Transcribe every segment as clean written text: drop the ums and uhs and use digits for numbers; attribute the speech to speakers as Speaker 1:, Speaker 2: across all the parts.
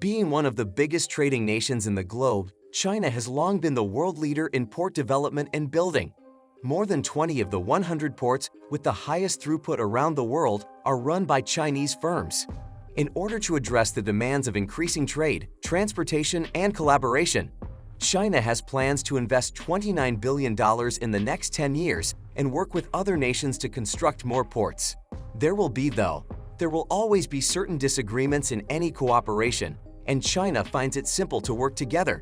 Speaker 1: Being one of the biggest trading nations in the globe, China has long been the world leader in port development and building. More than 20 of the 100 ports with the highest throughput around the world are run by Chinese firms. In order to address the demands of increasing trade, transportation, and collaboration, China has plans to invest $29 billion in the next 10 years and work with other nations to construct more ports. There will always be certain disagreements in any cooperation, and China finds it simple to work together.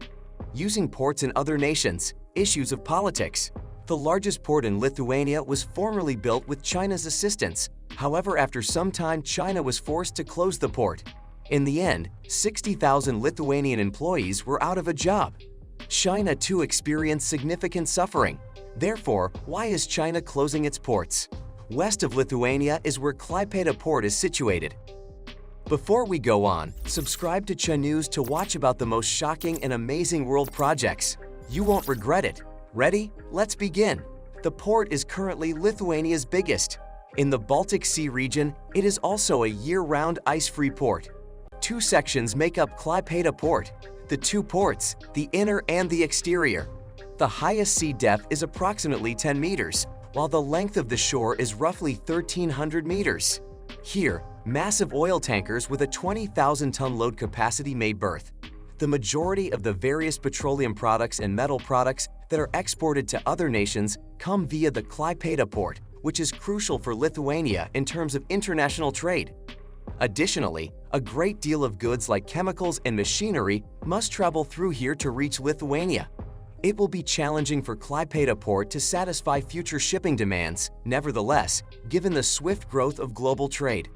Speaker 1: Using ports in other nations, issues of politics. The largest port in Lithuania was formerly built with China's assistance. However, after some time, China was forced to close the port. In the end, 60,000 Lithuanian employees were out of a job. China too experienced significant suffering. Therefore, why is China closing its ports? West of Lithuania is where Clipeda Port is situated. Before we go on, subscribe to Cha News to watch about the most shocking and amazing world projects. You won't regret it. Ready? Let's begin. The port is currently Lithuania's biggest. In the Baltic Sea region, it is also a year-round ice-free port. Two sections make up Clipeda Port: the two ports, the inner and the exterior. The highest sea depth is approximately 10 meters, while the length of the shore is roughly 1,300 meters. Here, massive oil tankers with a 20,000-ton load capacity may berth. The majority of the various petroleum products and metal products that are exported to other nations come via the Clipeda Port, which is crucial for Lithuania in terms of international trade. Additionally, a great deal of goods like chemicals and machinery must travel through here to reach Lithuania. It will be challenging for Clipeda Port to satisfy future shipping demands, nevertheless, given the swift growth of global trade.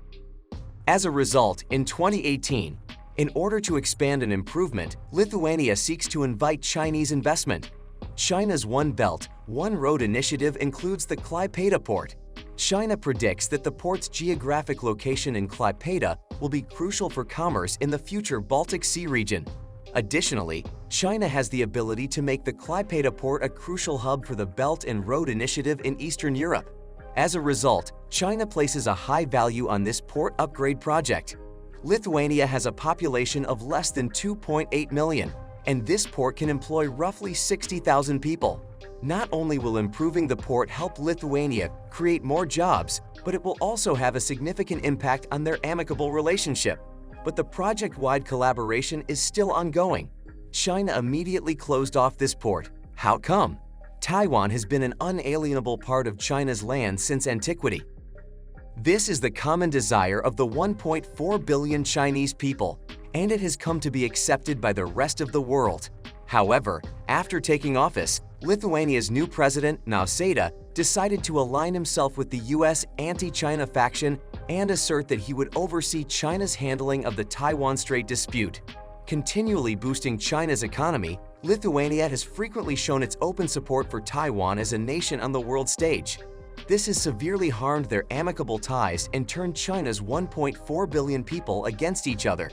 Speaker 1: As a result, in 2018, in order to expand and improvement, Lithuania seeks to invite Chinese investment. China's One Belt, One Road initiative includes the Clipeda Port. China predicts that the port's geographic location in Clipeda will be crucial for commerce in the future Baltic Sea region. Additionally, China has the ability to make the Clipeda Port a crucial hub for the Belt and Road Initiative in Eastern Europe. As a result, China places a high value on this port upgrade project. Lithuania has a population of less than 2.8 million, and this port can employ roughly 60,000 people. Not only will improving the port help Lithuania create more jobs, but it will also have a significant impact on their amicable relationship. But the project-wide collaboration is still ongoing. China immediately closed off this port. How come? Taiwan has been an unalienable part of China's land since antiquity. This is the common desire of the 1.4 billion Chinese people, and it has come to be accepted by the rest of the world. However, after taking office, Lithuania's new president, Nausėda, decided to align himself with the U.S. anti-China faction and assert that he would oversee China's handling of the Taiwan Strait dispute. Continually boosting China's economy, Lithuania has frequently shown its open support for Taiwan as a nation on the world stage. This has severely harmed their amicable ties and turned China's 1.4 billion people against each other.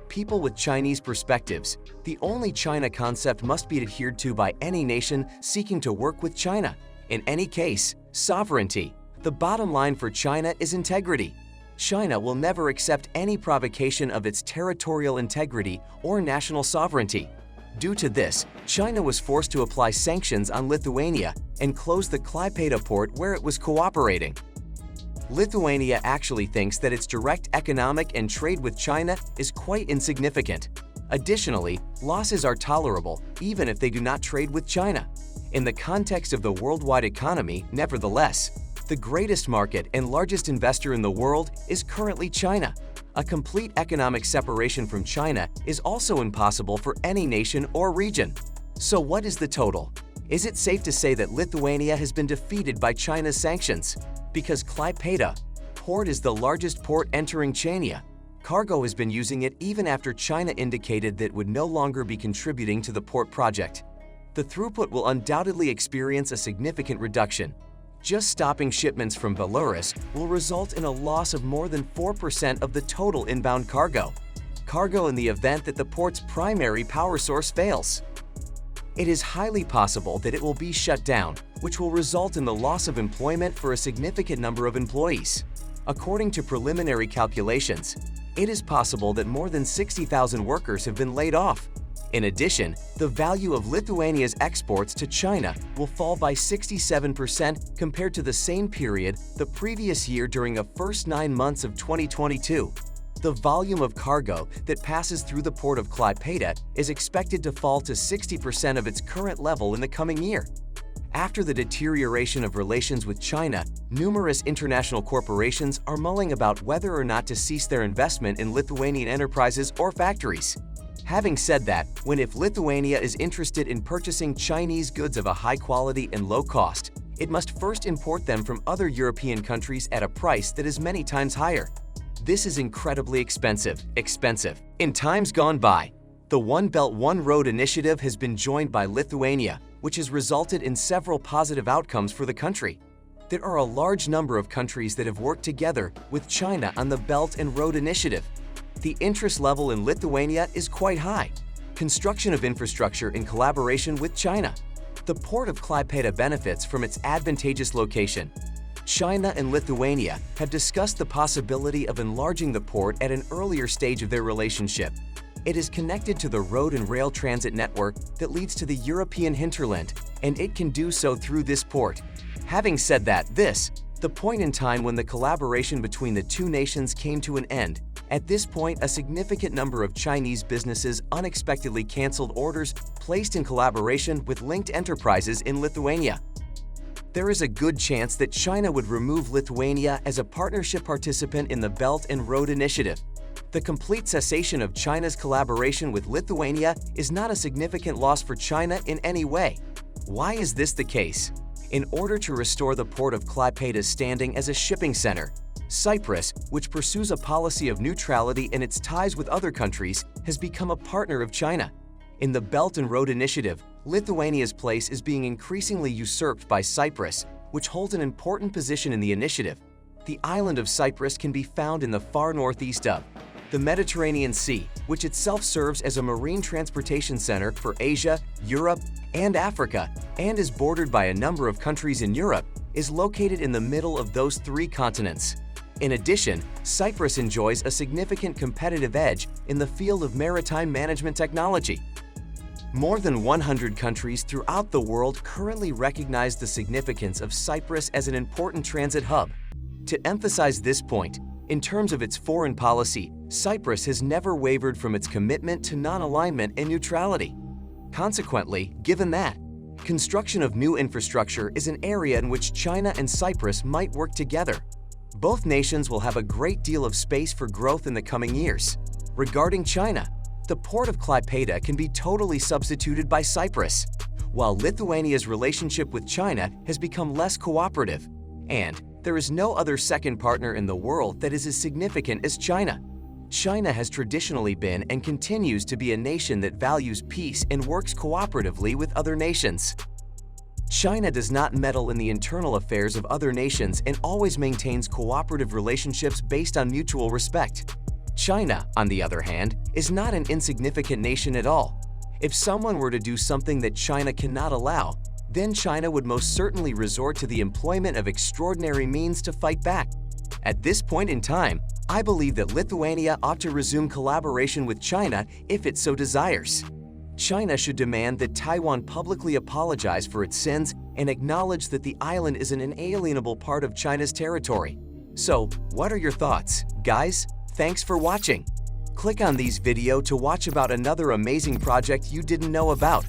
Speaker 1: People with Chinese perspectives, the only China concept must be adhered to by any nation seeking to work with China. In any case, sovereignty. The bottom line for China is integrity. China will never accept any provocation of its territorial integrity or national sovereignty. Due to this, China was forced to apply sanctions on Lithuania and close the Clipeda Port where it was cooperating. Lithuania actually thinks that its direct economic and trade with China is quite insignificant. Additionally, losses are tolerable even if they do not trade with China. In the context of the worldwide economy, nevertheless, the greatest market and largest investor in the world is currently China. A complete economic separation from China is also impossible for any nation or region. So what is the total? Is it safe to say that Lithuania has been defeated by China's sanctions? Because Clipeda Port is the largest port entering China, cargo has been using it even after China indicated that it would no longer be contributing to the port project. The throughput will undoubtedly experience a significant reduction. Just stopping shipments from Belarus will result in a loss of more than 4% of the total inbound cargo in the event that the port's primary power source fails. It is highly possible that it will be shut down, which will result in the loss of employment for a significant number of employees. According to preliminary calculations, it is possible that more than 60,000 workers have been laid off. In addition, the value of Lithuania's exports to China will fall by 67% compared to the same period the previous year during the first 9 months of 2022. The volume of cargo that passes through the port of Clipeda is expected to fall to 60% of its current level in the coming year. After the deterioration of relations with China, numerous international corporations are mulling about whether or not to cease their investment in Lithuanian enterprises or factories. Having said that, if Lithuania is interested in purchasing Chinese goods of a high quality and low cost, it must first import them from other European countries at a price that is many times higher. This is incredibly expensive. In times gone by, the One Belt One Road initiative has been joined by Lithuania, which has resulted in several positive outcomes for the country. There are a large number of countries that have worked together with China on the Belt and Road Initiative. The interest level in Lithuania is quite high. Construction of infrastructure in collaboration with China. The port of Clipeda benefits from its advantageous location. China and Lithuania have discussed the possibility of enlarging the port at an earlier stage of their relationship. It is connected to the road and rail transit network that leads to the European hinterland, and it can do so through this port. Having said that, the point in time when the collaboration between the two nations came to an end. At this point, a significant number of Chinese businesses unexpectedly canceled orders placed in collaboration with linked enterprises in Lithuania. There is a good chance that China would remove Lithuania as a partnership participant in the Belt and Road Initiative. The complete cessation of China's collaboration with Lithuania is not a significant loss for China in any way. Why is this the case? In order to restore the port of Clipeda's standing as a shipping center, Cyprus, which pursues a policy of neutrality in its ties with other countries, has become a partner of China. In the Belt and Road Initiative, Lithuania's place is being increasingly usurped by Cyprus, which holds an important position in the initiative. The island of Cyprus can be found in the far northeast of the Mediterranean Sea, which itself serves as a marine transportation center for Asia, Europe, and Africa, and is bordered by a number of countries in Europe, is located in the middle of those three continents. In addition, Cyprus enjoys a significant competitive edge in the field of maritime management technology. More than 100 countries throughout the world currently recognize the significance of Cyprus as an important transit hub. To emphasize this point, in terms of its foreign policy, Cyprus has never wavered from its commitment to non-alignment and neutrality. Consequently, given that, construction of new infrastructure is an area in which China and Cyprus might work together. Both nations will have a great deal of space for growth in the coming years. Regarding China, the port of Clipeda can be totally substituted by Cyprus, while Lithuania's relationship with China has become less cooperative. And there is no other second partner in the world that is as significant as China. China has traditionally been and continues to be a nation that values peace and works cooperatively with other nations. China does not meddle in the internal affairs of other nations and always maintains cooperative relationships based on mutual respect. China, on the other hand, is not an insignificant nation at all. If someone were to do something that China cannot allow, then China would most certainly resort to the employment of extraordinary means to fight back. At this point in time, I believe that Lithuania ought to resume collaboration with China if it so desires. China should demand that Taiwan publicly apologize for its sins and acknowledge that the island is an inalienable part of China's territory. So, what are your thoughts? Guys, thanks for watching. Click on this video to watch about another amazing project you didn't know about.